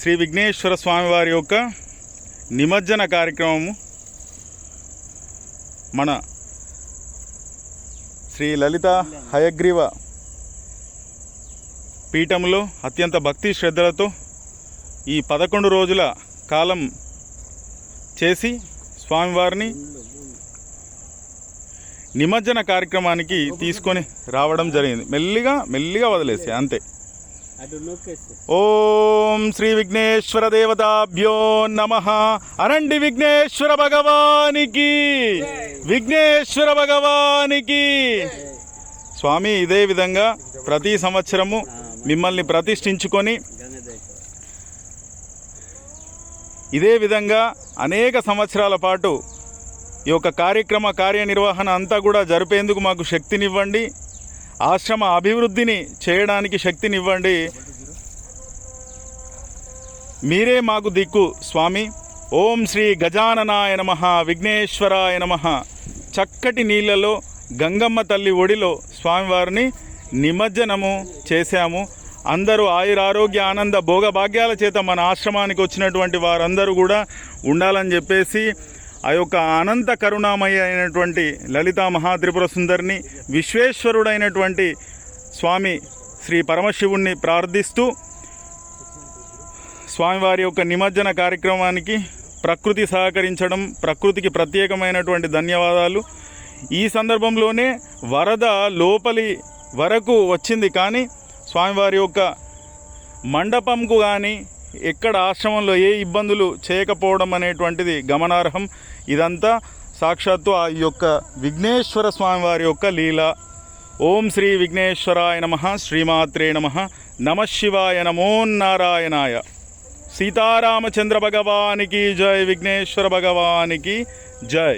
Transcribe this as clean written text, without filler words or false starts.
శ్రీ విఘ్నేశ్వర స్వామివారి యొక్క నిమజ్జన కార్యక్రమము మన శ్రీ లలిత హయగ్రీవ పీఠంలో అత్యంత భక్తి శ్రద్ధలతో ఈ 11 రోజుల కాలం చేసి స్వామివారిని నిమజ్జన కార్యక్రమానికి తీసుకొని రావడం జరిగింది. మెల్లిగా వదిలేసి అంతే. ఓం శ్రీ విఘ్నేశ్వర దేవతాభ్యో నమః. అనండి విఘ్నేశ్వర భగవానికి, విఘ్నేశ్వర భగవానికి. స్వామి ఇదే విధంగా ప్రతి సంవత్సరము మిమ్మల్ని ప్రతిష్ఠించుకొని ఇదే విధంగా అనేక సంవత్సరాల పాటు ఈ యొక్క కార్యనిర్వహణ అంతా కూడా జరిపేందుకు మాకు శక్తినివ్వండి. ఆశ్రమ అభివృద్ధిని చేయడానికి శక్తినివ్వండి. మీరే మాకు దిక్కు స్వామి. ఓం శ్రీ గజాననాయ నమః, విఘ్నేశ్వరాయ నమః. చక్కటి నీళ్ళలో గంగమ్మ తల్లి ఒడిలో స్వామివారిని నిమజ్జనము చేశాము. అందరూ ఆయురారోగ్య ఆనంద భోగభాగ్యాల చేత మన ఆశ్రమానికి వచ్చినటువంటి వారందరూ కూడా ఉండాలని చెప్పేసి ఆ యొక్క అనంత కరుణామయ అయినటువంటి లలితా మహాత్రిపుర సుందరిని, విశ్వేశ్వరుడైనటువంటి స్వామి శ్రీ పరమశివుణ్ణి ప్రార్థిస్తూ స్వామివారి యొక్క నిమజ్జన కార్యక్రమానికి ప్రకృతి సహకరించడం, ప్రకృతికి ప్రత్యేకమైనటువంటి ధన్యవాదాలు. ఈ సందర్భంలోనే వరద లోపలి వరకు వచ్చింది, కానీ స్వామివారి యొక్క మండపంకు కానీ ఎక్కడ ఆశ్రమంలో ఏ ఇబ్బందులు చేయకపోవడం అనేటువంటిది గమనార్హం. ఇదంతా సాక్షాత్తు ఆ యొక్క విఘ్నేశ్వర స్వామివారి యొక్క లీల. ఓం శ్రీ విఘ్నేశ్వరాయ నమః. శ్రీమాత్రే నమః. నమః శివాయ. నమో నారాయణాయ. సీతారామచంద్ర భగవానికి జై. విఘ్నేశ్వర భగవానికి జై.